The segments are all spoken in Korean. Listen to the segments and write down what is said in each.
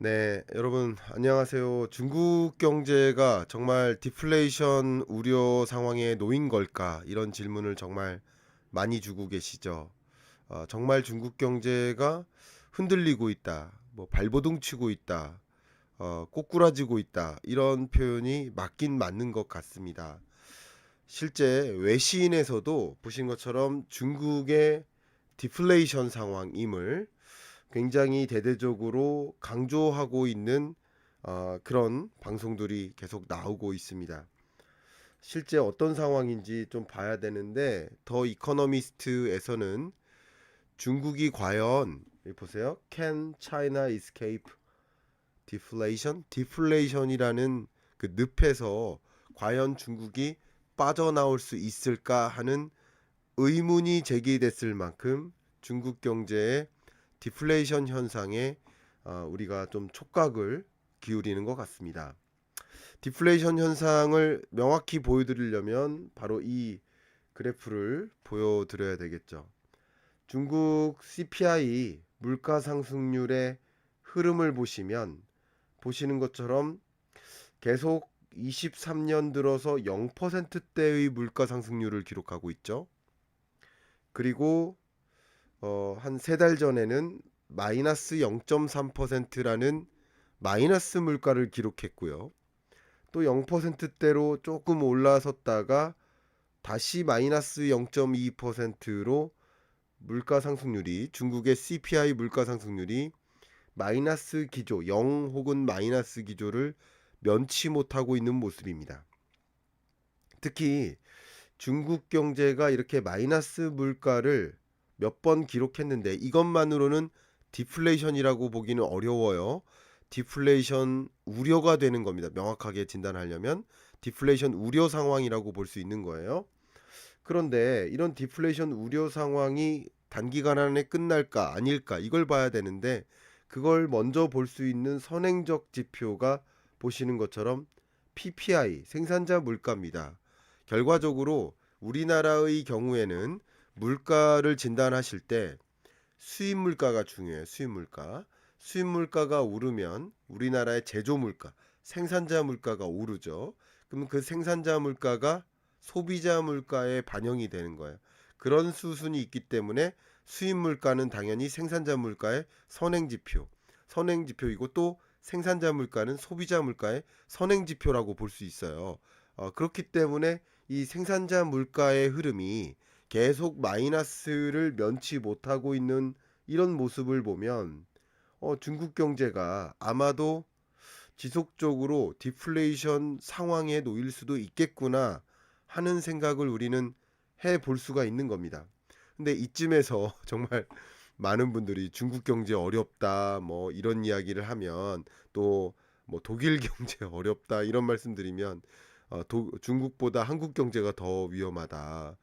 네, 여러분 안녕하세요. 중국 경제가 정말 디플레이션 우려 상황에 놓인 걸까? 이런 질문을 정말 많이 주고 계시죠. 정말 중국 경제가 흔들리고 있다, 뭐 발버둥 치고 있다, 꼬꾸라지고 있다, 이런 표현이 맞긴 맞는 것 같습니다. 실제 외신에서도 보신 것처럼 중국의 디플레이션 상황임을 굉장히 대대적으로 강조하고 있는 그런 방송들이 계속 나오고 있습니다. 실제 어떤 상황인지 좀 봐야 되는데, 더 이코노미스트에서는 중국이 과연, 여기 보세요, Can China escape deflation? 디플레이션이라는 그 늪에서 과연 중국이 빠져나올 수 있을까 하는 의문이 제기됐을 만큼 중국 경제의 디플레이션 현상에 우리가 좀 촉각을 기울이는 것 같습니다. 디플레이션 현상을 명확히 보여드리려면 바로 이 그래프를 보여드려야 되겠죠. 중국 CPI 물가 상승률의 흐름을 보시면 보시는 것처럼 계속 23년 들어서 0%대의 물가 상승률을 기록하고 있죠. 그리고 한 세 달 전에는 마이너스 0.3%라는 마이너스 물가를 기록했고요. 또 0%대로 조금 올라섰다가 다시 마이너스 0.2%로 물가 상승률이, 중국의 CPI 물가 상승률이 마이너스 기조 0 혹은 마이너스 기조를 면치 못하고 있는 모습입니다. 특히 중국 경제가 이렇게 마이너스 물가를 몇 번 기록했는데 이것만으로는 디플레이션이라고 보기는 어려워요. 디플레이션 우려가 되는 겁니다. 명확하게 진단하려면 디플레이션 우려 상황이라고 볼 수 있는 거예요. 그런데 이런 디플레이션 우려 상황이 단기간 안에 끝날까 아닐까, 이걸 봐야 되는데, 그걸 먼저 볼 수 있는 선행적 지표가 보시는 것처럼 PPI, 생산자 물가입니다. 결과적으로 우리나라의 경우에는 물가를 진단하실 때 수입 물가가 중요해요. 수입 물가. 수입 물가가 오르면 우리나라의 제조 물가, 생산자 물가가 오르죠. 그럼 그 생산자 물가가 소비자 물가에 반영이 되는 거예요. 그런 수순이 있기 때문에 수입 물가는 당연히 생산자 물가의 선행 지표, 선행 지표이고, 또 생산자 물가는 소비자 물가의 선행 지표라고 볼 수 있어요. 그렇기 때문에 이 생산자 물가의 흐름이 계속 마이너스를 면치 못하고 있는 이런 모습을 보면 중국 경제가 아마도 지속적으로 디플레이션 상황에 놓일 수도 있겠구나 하는 생각을 우리는 해 볼 수가 있는 겁니다. 근데 이쯤에서 정말 많은 분들이 중국 경제 어렵다 뭐 이런 이야기를 하면, 또 뭐 독일 경제 어렵다 이런 말씀드리면 중국보다 한국 경제가 더 위험하다.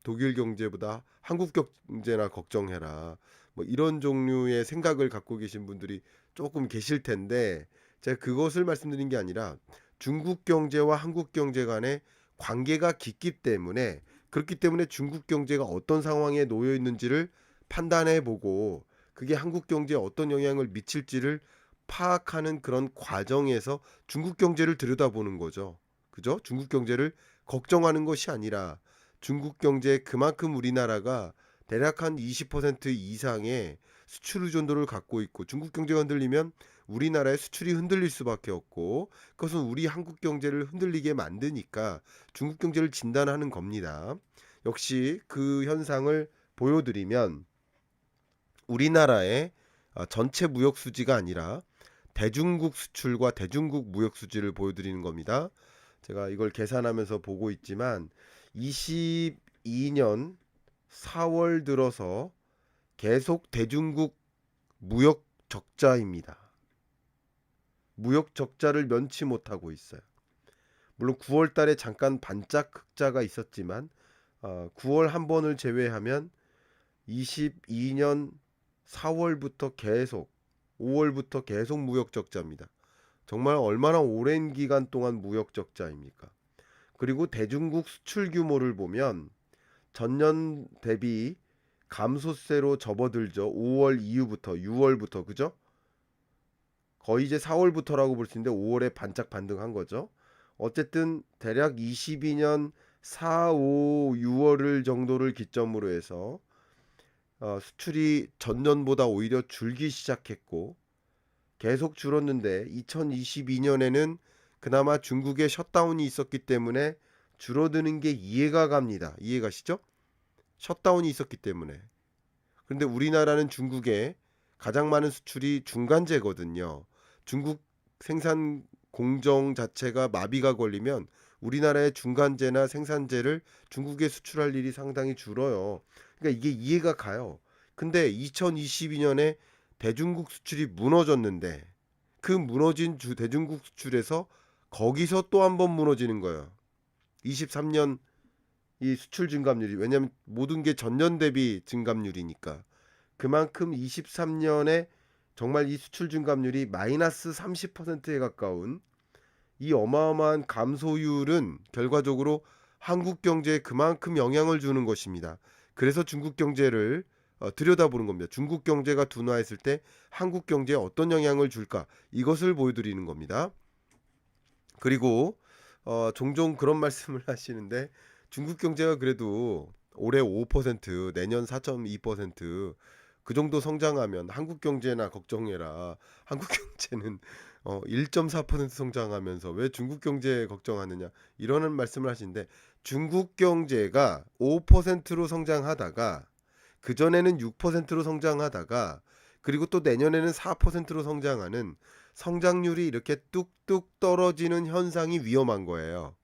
독일 경제보다 한국 경제나 걱정해라. 뭐 이런 종류의 생각을 갖고 계신 분들이 조금 계실 텐데, 제가 그것을 말씀드린 게 아니라 중국 경제와 한국 경제 간의 관계가 깊기 때문에, 그렇기 때문에 중국 경제가 어떤 상황에 놓여 있는지를 판단해 보고 그게 한국 경제에 어떤 영향을 미칠지를 파악하는 그런 과정에서 중국 경제를 들여다보는 거죠. 그죠? 중국 경제를 걱정하는 것이 아니라 중국 경제에 그만큼 우리나라가 대략 한 20% 이상의 수출 의존도를 갖고 있고, 중국 경제가 흔들리면 우리나라의 수출이 흔들릴 수밖에 없고, 그것은 우리 한국 경제를 흔들리게 만드니까 중국 경제를 진단하는 겁니다. 역시 그 현상을 보여드리면 우리나라의 전체 무역 수지가 아니라 대중국 수출과 대중국 무역 수지를 보여드리는 겁니다. 제가 이걸 계산하면서 보고 있지만 22년 4월 들어서 계속 대중국 무역 적자입니다. 무역 적자를 면치 못하고 있어요. 물론 9월 달에 잠깐 반짝 흑자가 있었지만 9월 한 번을 제외하면 22년 4월부터 계속, 5월부터 계속 무역 적자입니다. 정말 얼마나 오랜 기간 동안 무역 적자입니까? 그리고 대중국 수출 규모를 보면 전년 대비 감소세로 접어들죠. 5월 이후부터 6월부터, 그죠? 거의 이제 4월부터라고 볼 수 있는데 5월에 반짝 반등한 거죠. 어쨌든 대략 22년 4, 5, 6월 정도를 기점으로 해서 수출이 전년보다 오히려 줄기 시작했고 계속 줄었는데 2022년에는 그나마 중국의 셧다운이 있었기 때문에 줄어드는 게 이해가 갑니다. 이해가시죠? 셧다운이 있었기 때문에. 그런데 우리나라는 중국에 가장 많은 수출이 중간재거든요. 중국 생산 공정 자체가 마비가 걸리면 우리나라의 중간재나 생산재를 중국에 수출할 일이 상당히 줄어요. 그러니까 이게 이해가 가요. 근데 2022년에 대중국 수출이 무너졌는데 그 무너진 대중국 수출에서 거기서 또 한 번 무너지는 거예요. 23년 이 수출 증감률이, 왜냐하면 모든 게 전년 대비 증감률이니까 그만큼 23년에 정말 이 수출 증감률이 마이너스 30%에 가까운 이 어마어마한 감소율은 결과적으로 한국 경제에 그만큼 영향을 주는 것입니다. 그래서 중국 경제를 들여다보는 겁니다. 중국 경제가 둔화했을 때 한국 경제에 어떤 영향을 줄까, 이것을 보여드리는 겁니다. 그리고 종종 그런 말씀을 하시는데 중국 경제가 그래도 올해 5%, 내년 4.2%그 정도 성장하면 한국 경제나 걱정해라. 한국 경제는 1.4% 성장하면서 왜 중국 경제 걱정하느냐, 이러는 말씀을 하시는데 중국 경제가 5%로 성장하다가 그전에는 6%로 성장하다가 그리고 또 내년에는 4%로 성장하는 성장률이 이렇게 뚝뚝 떨어지는 현상이 위험한 거예요.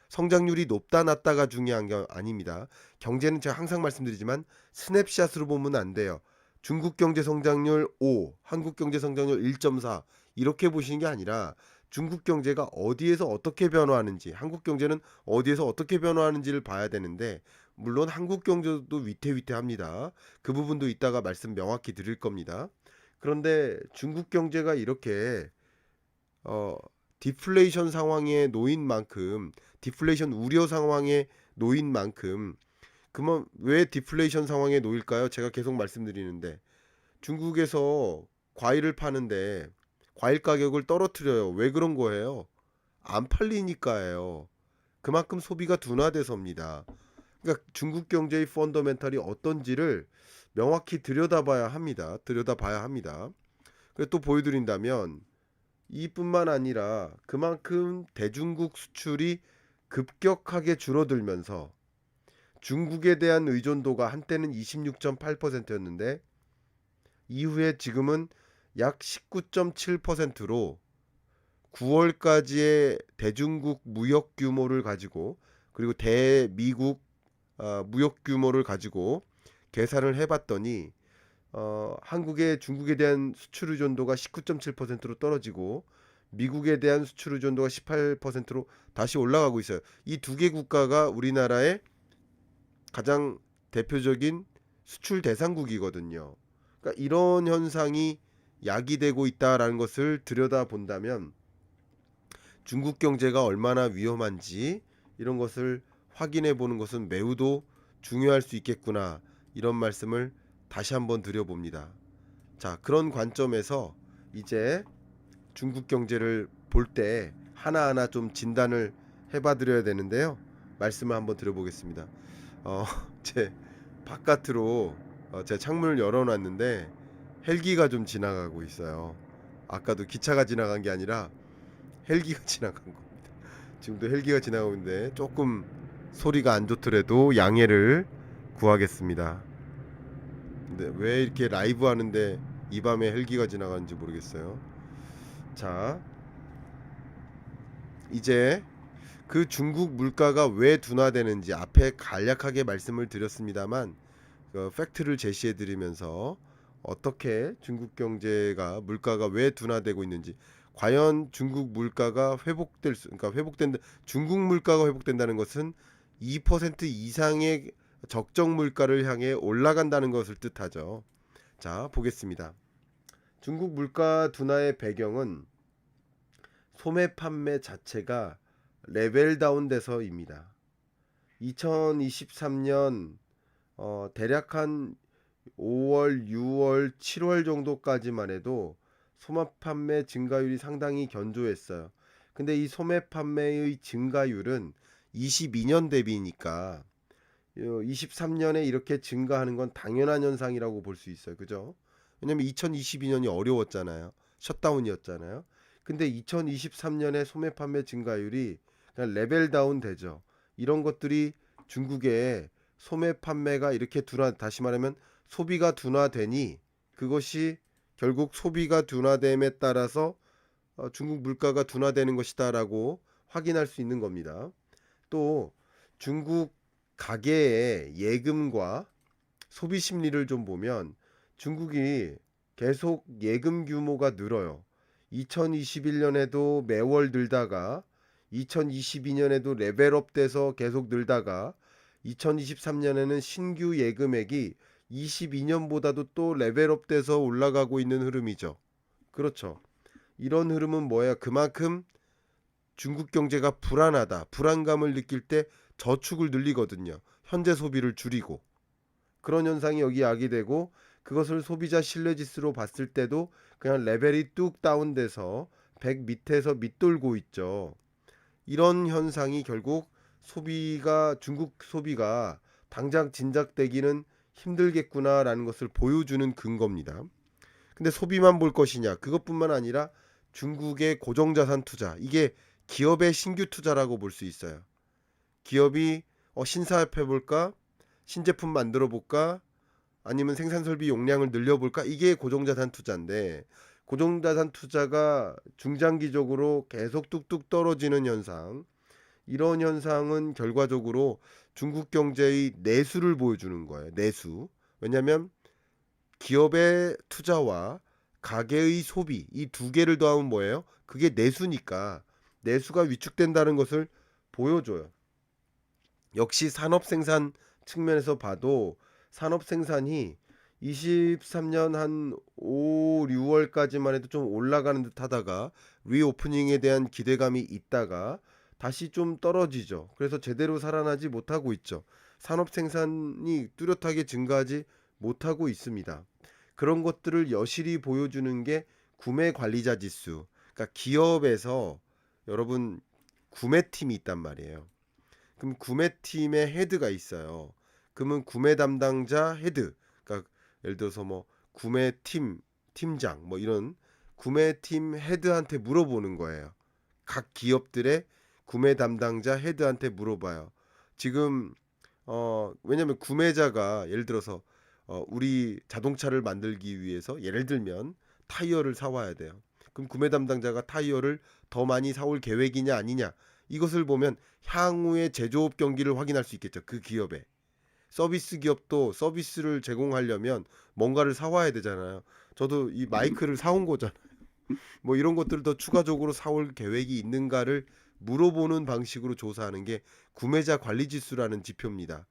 성장률이 높다 낮다가 중요한 게 아닙니다. 경제는 제가 항상 말씀드리지만 스냅샷으로 보면 안 돼요. 중국 경제 성장률 5, 한국 경제 성장률 1.4 이렇게 보시는 게 아니라 중국 경제가 어디에서 어떻게 변화하는지, 한국 경제는 어디에서 어떻게 변화하는지를 봐야 되는데, 물론 한국 경제도 위태위태합니다. 그 부분도 이따가 말씀 명확히 드릴 겁니다. 그런데 중국 경제가 이렇게 어, 디플레이션 상황에 놓인 만큼, 디플레이션 우려 상황에 놓인 만큼, 그러면 왜 디플레이션 상황에 놓일까요? 제가 계속 말씀드리는데 중국에서 과일을 파는데 과일 가격을 떨어뜨려요. 왜 그런 거예요? 안 팔리니까예요. 그만큼 소비가 둔화돼서입니다. 그러니까 중국 경제의 펀더멘탈이 어떤지를 명확히 들여다봐야 합니다. 들여다봐야 합니다. 그리고 또 보여드린다면 이뿐만 아니라 그만큼 대중국 수출이 급격하게 줄어들면서 중국에 대한 의존도가 한때는 26.8%였는데 이후에 지금은 약 19.7%로 9월까지의 대중국 무역 규모를 가지고, 그리고 대미국 무역 규모를 가지고 계산을 해봤더니 한국의 중국에 대한 수출 의존도가 19.7%로 떨어지고 미국에 대한 수출 의존도가 18%로 다시 올라가고 있어요. 이 두 개 국가가 우리나라의 가장 대표적인 수출 대상국이거든요. 그러니까 이런 현상이 야기되고 있다라는 것을 들여다본다면 중국 경제가 얼마나 위험한지 이런 것을 확인해 보는 것은 매우도 중요할 수 있겠구나, 이런 말씀을 다시 한번 드려봅니다. 자, 그런 관점에서 이제 중국 경제를 볼 때 하나하나 좀 진단을 해봐 드려야 되는데요. 말씀을 한번 드려보겠습니다. 어, 제 바깥으로 제 창문을 열어놨는데 헬기가 좀 지나가고 있어요. 아까도 기차가 지나간 게 아니라 헬기가 지나간 겁니다. 지금도 헬기가 지나가고 있는데 조금 소리가 안 좋더라도 양해를 구하겠습니다. 근데 왜 이렇게 라이브 하는데 이 밤에 헬기가 지나가는지 모르겠어요. 자, 이제 그 중국 물가가 왜 둔화되는지 앞에 간략하게 말씀을 드렸습니다만 팩트를 제시해 드리면서 어떻게 중국 경제가 물가가 왜 둔화되고 있는지, 과연 중국 물가가 회복될 수, 그러니까 회복된다, 중국 물가가 회복된다는 것은 2% 이상의 적정 물가를 향해 올라간다는 것을 뜻하죠. 자, 보겠습니다. 중국 물가 둔화의 배경은 소매 판매 자체가 레벨 다운돼서입니다. 2023년 대략 한 5월, 6월, 7월 정도까지만 해도 소매 판매 증가율이 상당히 견조했어요. 근데 이 소매 판매의 증가율은 22년 대비니까 23년에 이렇게 증가하는 건 당연한 현상이라고 볼 수 있어요. 그죠? 왜냐면 2022년이 어려웠잖아요. 셧다운이었잖아요. 근데 2023년에 소매 판매 증가율이 그냥 레벨 다운 되죠. 이런 것들이 중국의 소매 판매가 이렇게 다시 말하면 소비가 둔화되니 그것이 결국 소비가 둔화됨에 따라서 중국 물가가 둔화되는 것이다라고 확인할 수 있는 겁니다. 또 중국 가계의 예금과 소비 심리를 좀 보면 중국이 계속 예금 규모가 늘어요. 2021년에도 매월 늘다가 2022년에도 레벨업 돼서 계속 늘다가 2023년에는 신규 예금액이 22년보다도 또 레벨업 돼서 올라가고 있는 흐름이죠. 그렇죠. 이런 흐름은 뭐야? 그만큼 중국 경제가 불안하다, 불안감을 느낄 때 저축을 늘리거든요. 현재 소비를 줄이고. 그런 현상이 여기 야기되고 그것을 소비자 신뢰지수로 봤을 때도 그냥 레벨이 뚝 다운돼서 100 밑에서 밑돌고 있죠. 이런 현상이 결국 중국 소비가 당장 진작되기는 힘들겠구나라는 것을 보여주는 근거입니다. 근데 소비만 볼 것이냐? 그것뿐만 아니라 중국의 고정자산 투자, 이게 기업의 신규 투자라고 볼 수 있어요. 기업이 신사업해 볼까? 신제품 만들어 볼까? 아니면 생산 설비 용량을 늘려 볼까? 이게 고정자산 투자인데 고정자산 투자가 중장기적으로 계속 뚝뚝 떨어지는 현상. 이런 현상은 결과적으로 중국 경제의 내수를 보여주는 거예요. 내수. 왜냐하면 기업의 투자와 가계의 소비, 이 두 개를 더하면 뭐예요? 그게 내수니까 내수가 위축된다는 것을 보여줘요. 역시 산업 생산 측면에서 봐도 산업 생산이 23년 한 5, 6월까지만 해도 좀 올라가는 듯 하다가 리오프닝에 대한 기대감이 있다가 다시 좀 떨어지죠. 그래서 제대로 살아나지 못하고 있죠. 산업 생산이 뚜렷하게 증가하지 못하고 있습니다. 그런 것들을 여실히 보여주는 게 구매 관리자 지수. 그러니까 기업에서 여러분 구매팀이 있단 말이에요. 그럼 구매팀의 헤드가 있어요. 그러면 구매 담당자 헤드. 그러니까 예를 들어서 뭐 구매팀 팀장 뭐 이런 구매팀 헤드한테 물어보는 거예요. 각 기업들의 구매 담당자 헤드한테 물어봐요. 지금 왜냐면 구매자가 예를 들어서 우리 자동차를 만들기 위해서 예를 들면 타이어를 사와야 돼요. 그럼 구매 담당자가 타이어를 더 많이 사올 계획이냐 아니냐 이것을 보면 향후의 제조업 경기를 확인할 수 있겠죠. 그 기업에 서비스 기업도 서비스를 제공하려면 뭔가를 사와야 되잖아요. 저도 이 마이크를 사온 거잖아요. 뭐 이런 것들을 더 추가적으로 사올 계획이 있는가를 물어보는 방식으로 조사하는 게 구매자 관리 지수라는 지표입니다.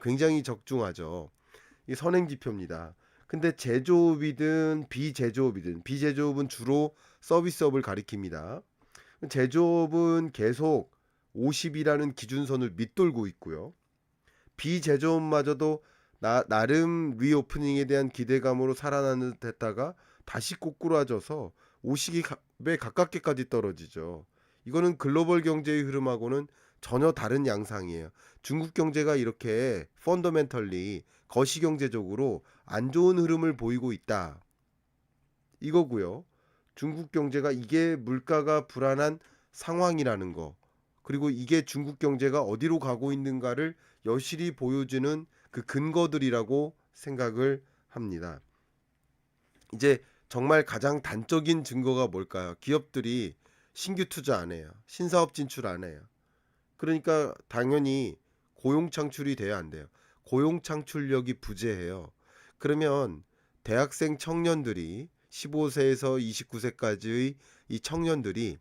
굉장히 적중하죠. 이 선행 지표입니다. 근데 제조업이든 비제조업은 주로 서비스업을 가리킵니다. 제조업은 계속 50이라는 기준선을 밑돌고 있고요. 비제조업마저도 나름 리오프닝에 대한 기대감으로 살아나는 듯했다가 다시 꼬꾸라져서 50에 가깝게까지 떨어지죠. 이거는 글로벌 경제의 흐름하고는 전혀 다른 양상이에요. 중국 경제가 이렇게 펀더멘털리 거시경제적으로 안 좋은 흐름을 보이고 있다. 이거고요. 중국 경제가 이게 물가가 불안한 상황이라는 거. 그리고 이게 중국 경제가 어디로 가고 있는가를 여실히 보여주는 그 근거들이라고 생각을 합니다. 이제 정말 가장 단적인 증거가 뭘까요? 기업들이 신규 투자 안 해요. 신사업 진출 안 해요. 그러니까 당연히 고용 창출이 돼야 안 돼요. 고용 창출력이 부재해요. 그러면 대학생 청년들이 15세에서 29세까지의 이 청년들이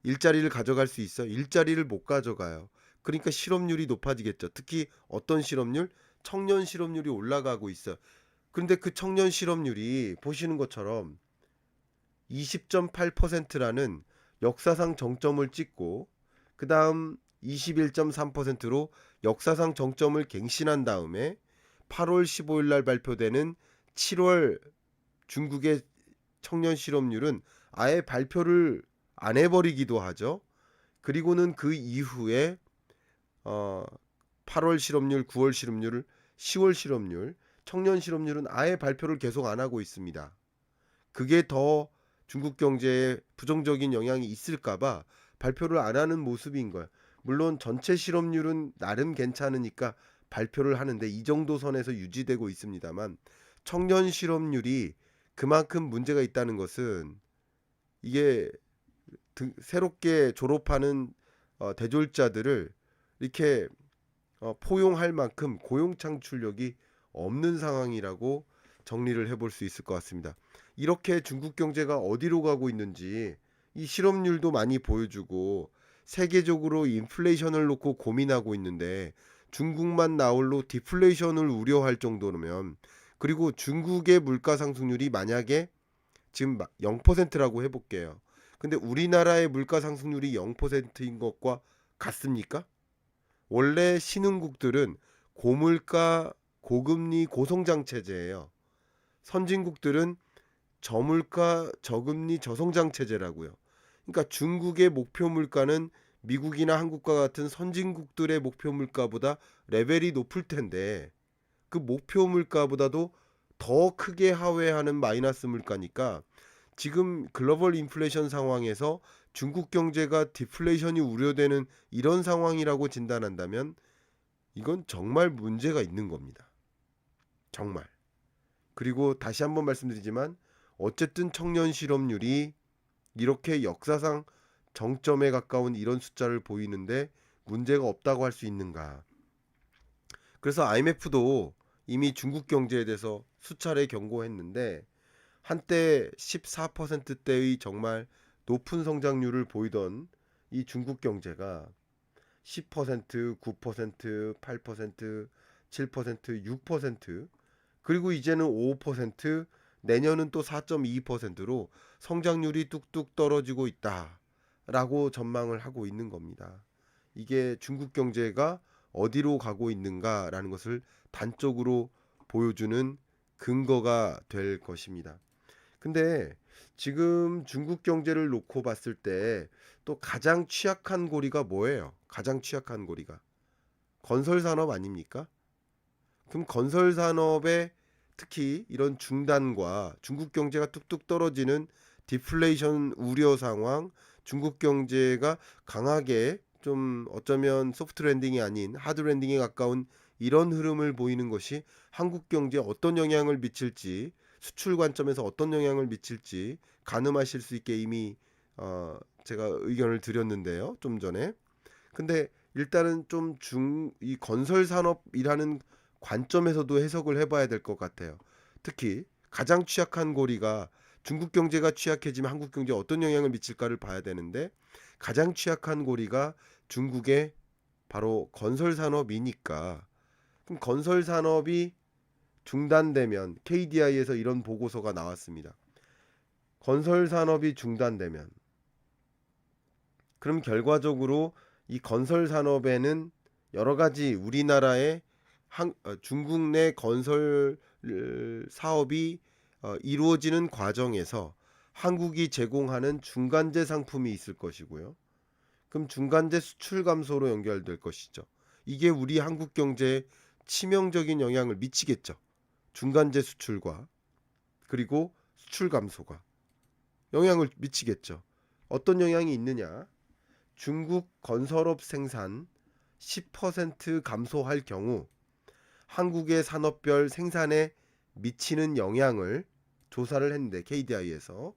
일자리를 가져갈 수 있어? 일자리를 못 가져가요. 그러니까 실업률이 높아지겠죠. 특히 어떤 실업률? 청년 실업률이 올라가고 있어. 그런데 그 청년 실업률이 보시는 것처럼 20.8%라는 역사상 정점을 찍고 그 다음 21.3%로 역사상 정점을 갱신한 다음에 8월 15일 날 발표되는 7월 중국의 청년 실업률은 아예 발표를 안 해버리기도 하죠. 그리고는 그 이후에 8월 실업률, 9월 실업률, 10월 실업률, 청년 실업률은 아예 발표를 계속 안 하고 있습니다. 그게 더 중국 경제에 부정적인 영향이 있을까봐 발표를 안 하는 모습인 거예요. 물론 전체 실업률은 나름 괜찮으니까 발표를 하는데 이 정도 선에서 유지되고 있습니다만 청년 실업률이 그만큼 문제가 있다는 것은 이게 새롭게 졸업하는 대졸자들을 이렇게 포용할 만큼 고용 창출력이 없는 상황이라고 정리를 해볼 수 있을 것 같습니다. 이렇게 중국 경제가 어디로 가고 있는지 이 실업률도 많이 보여주고 세계적으로 인플레이션을 놓고 고민하고 있는데 중국만 나홀로 디플레이션을 우려할 정도면, 그리고 중국의 물가 상승률이 만약에 지금 0%라고 해볼게요. 근데 우리나라의 물가 상승률이 0%인 것과 같습니까? 원래 신흥국들은 고물가, 고금리, 고성장 체제예요. 선진국들은 저물가, 저금리, 저성장 체제라고요. 그러니까 중국의 목표 물가는 미국이나 한국과 같은 선진국들의 목표 물가보다 레벨이 높을 텐데 그 목표 물가보다도 더 크게 하회하는 마이너스 물가니까 지금 글로벌 인플레이션 상황에서 중국 경제가 디플레이션이 우려되는 이런 상황이라고 진단한다면 이건 정말 문제가 있는 겁니다. 정말. 그리고 다시 한번 말씀드리지만 어쨌든 청년 실업률이 이렇게 역사상 정점에 가까운 이런 숫자를 보이는데 문제가 없다고 할 수 있는가. 그래서 IMF도 이미 중국 경제에 대해서 수차례 경고했는데 한때 14%대의 정말 높은 성장률을 보이던 이 중국 경제가 10%, 9%, 8%, 7%, 6%, 그리고 이제는 5%, 내년은 또 4.2%로 성장률이 뚝뚝 떨어지고 있다라고 전망을 하고 있는 겁니다. 이게 중국 경제가 어디로 가고 있는가라는 것을 단적으로 보여주는 근거가 될 것입니다. 근데 지금 중국 경제를 놓고 봤을 때 또 가장 취약한 고리가 뭐예요? 가장 취약한 고리가 건설 산업 아닙니까? 그럼 건설 산업에 특히 이런 중단과 중국 경제가 뚝뚝 떨어지는 디플레이션 우려 상황, 중국 경제가 강하게 좀 어쩌면 소프트 랜딩이 아닌 하드 랜딩에 가까운 이런 흐름을 보이는 것이 한국 경제에 어떤 영향을 미칠지, 수출 관점에서 어떤 영향을 미칠지 가늠하실 수 있게 이미 제가 의견을 드렸는데요, 좀 전에. 근데 일단은 좀 이 건설 산업이라는 관점에서도 해석을 해봐야 될 것 같아요. 특히 가장 취약한 고리가 중국 경제가 취약해지면 한국 경제에 어떤 영향을 미칠까를 봐야 되는데 가장 취약한 고리가 중국의 바로 건설 산업이니까, 그럼 건설 산업이 중단되면 KDI에서 이런 보고서가 나왔습니다. 건설 산업이 중단되면 그럼 결과적으로 이 건설 산업에는 여러 가지 우리나라의 중국 내 건설 사업이 이루어지는 과정에서 한국이 제공하는 중간재 상품이 있을 것이고요. 그럼 중간재 수출 감소로 연결될 것이죠. 이게 우리 한국 경제에 치명적인 영향을 미치겠죠. 중간재 수출과 그리고 수출 감소가 영향을 미치겠죠. 어떤 영향이 있느냐? 중국 건설업 생산 10% 감소할 경우 한국의 산업별 생산에 미치는 영향을 조사를 했는데 KDI에서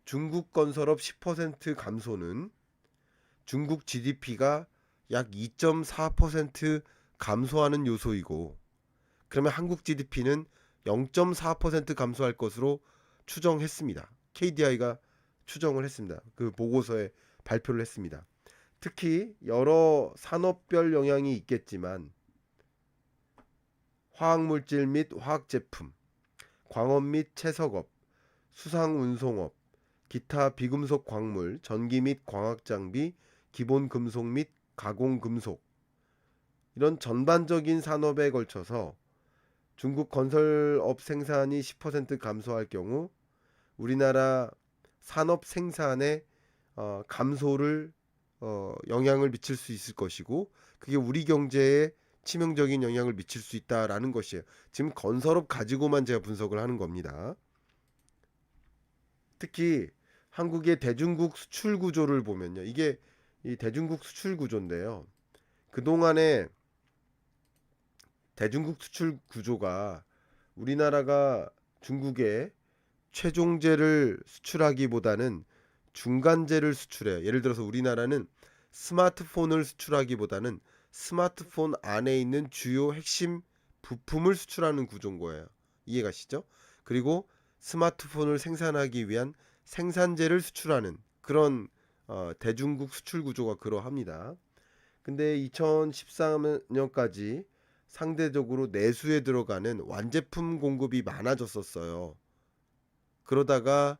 중국 건설업 10% 감소는 중국 GDP가 약 2.4% 감소하는 요소이고, 그러면 한국 GDP는 0.4% 감소할 것으로 추정했습니다. KDI가 추정을 했습니다. 그 보고서에 발표를 했습니다. 특히 여러 산업별 영향이 있겠지만 화학물질 및 화학제품, 광업 및 채석업, 수상운송업, 기타 비금속 광물, 전기 및 광학장비, 기본금속 및 가공금속, 이런 전반적인 산업에 걸쳐서 중국 건설업 생산이 10% 감소할 경우 우리나라 산업 생산에 감소를 영향을 미칠 수 있을 것이고, 그게 우리 경제에 치명적인 영향을 미칠 수 있다라는 것이에요. 지금 건설업 가지고만 제가 분석을 하는 겁니다. 특히 한국의 대중국 수출 구조를 보면요. 이게 이 대중국 수출 구조인데요. 그동안에 대중국 수출 구조가 우리나라가 중국에 최종재를 수출하기보다는 중간재를 수출해요. 예를 들어서 우리나라는 스마트폰을 수출하기보다는 스마트폰 안에 있는 주요 핵심 부품을 수출하는 구조인 거예요. 이해가시죠? 그리고 스마트폰을 생산하기 위한 생산재를 수출하는 그런 대중국 수출 구조가 그러합니다. 근데 2013년까지 상대적으로 내수에 들어가는 완제품 공급이 많아졌었어요. 그러다가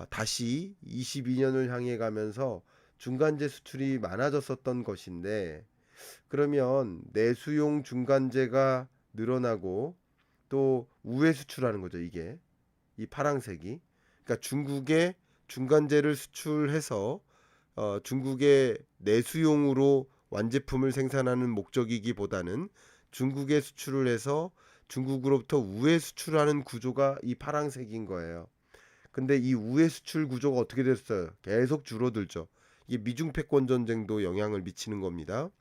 다시 22년을 향해 가면서 중간재 수출이 많아졌었던 것인데, 그러면 내수용 중간재가 늘어나고 또 우회 수출하는 거죠. 이게 이 파랑색이, 그러니까 중국에 중간재를 수출해서 중국의 내수용으로 완제품을 생산하는 목적이기보다는 중국에 수출을 해서 중국으로부터 우회 수출하는 구조가 이 파랑색인 거예요. 근데 이 우회 수출 구조가 어떻게 됐어요? 계속 줄어들죠. 이게 미중 패권 전쟁도 영향을 미치는 겁니다.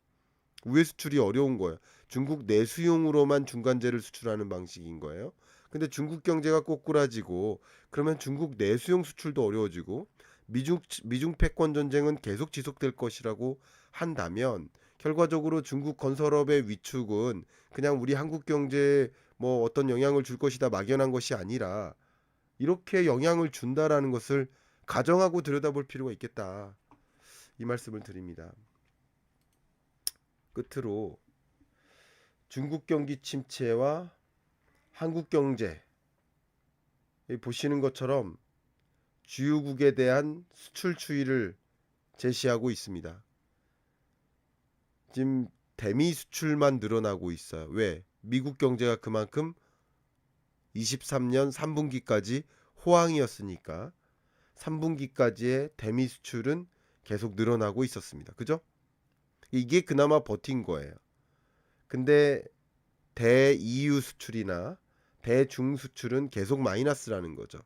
우회 수출이 어려운 거예요. 중국 내수용으로만 중간재를 수출하는 방식인 거예요. 근데 중국 경제가 꼬꾸라지고 그러면 중국 내수용 수출도 어려워지고 미중 패권 전쟁은 계속 지속될 것이라고 한다면 결과적으로 중국 건설업의 위축은 그냥 우리 한국 경제에 뭐 어떤 영향을 줄 것이다 막연한 것이 아니라 이렇게 영향을 준다라는 것을 가정하고 들여다볼 필요가 있겠다. 이 말씀을 드립니다. 끝으로 중국 경기 침체와 한국 경제, 보시는 것처럼 주요국에 대한 수출 추이를 제시하고 있습니다. 지금 대미 수출만 늘어나고 있어요. 왜? 미국 경제가 그만큼 23년 3분기까지 호황이었으니까 3분기까지의 대미 수출은 계속 늘어나고 있었습니다. 그죠? 이게 그나마 버틴 거예요. 근데 대EU 수출이나 대중 수출은 계속 마이너스라는 거죠.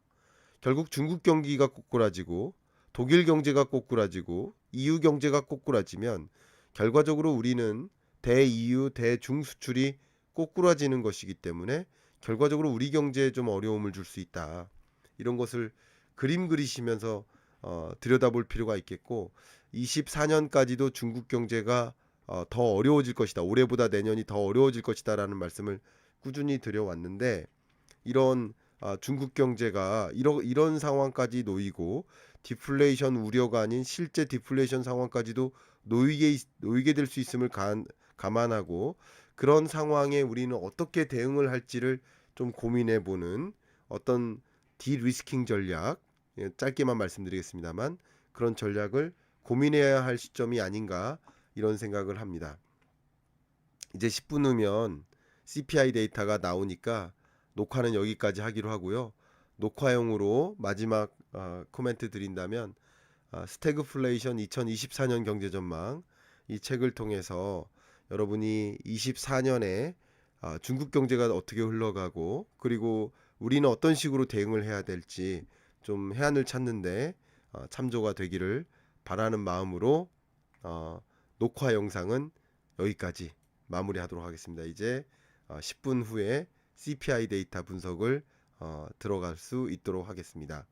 결국 중국 경기가 꼬꾸라지고 독일 경제가 꼬꾸라지고 EU 경제가 꼬꾸라지면 결과적으로 우리는 대EU 대중 수출이 꼬꾸라지는 것이기 때문에 결과적으로 우리 경제에 좀 어려움을 줄 수 있다. 이런 것을 그림 그리시면서 들여다볼 필요가 있겠고, 24년까지도 중국 경제가 더 어려워질 것이다. 올해보다 내년이 더 어려워질 것이다라는 말씀을 꾸준히 드려왔는데, 이런 중국 경제가 이런 상황까지 놓이고 디플레이션 우려가 아닌 실제 디플레이션 상황까지도 놓이게 될 수 있음을 감안하고 그런 상황에 우리는 어떻게 대응을 할지를 좀 고민해 보는 어떤 디리스킹 전략, 짧게만 말씀드리겠습니다만 그런 전략을 고민해야 할 시점이 아닌가 이런 생각을 합니다. 이제 10분 후면 CPI 데이터가 나오니까 녹화는 여기까지 하기로 하고요. 녹화용으로 마지막 코멘트 드린다면 스태그플레이션 2024년 경제전망 이 책을 통해서 여러분이 24년에 중국 경제가 어떻게 흘러가고 그리고 우리는 어떤 식으로 대응을 해야 될지 좀 해안을 찾는데 참조가 되기를 바라는 마음으로 녹화 영상은 여기까지 마무리하도록 하겠습니다. 이제 10분 후에 CPI 데이터 분석을 들어갈 수 있도록 하겠습니다.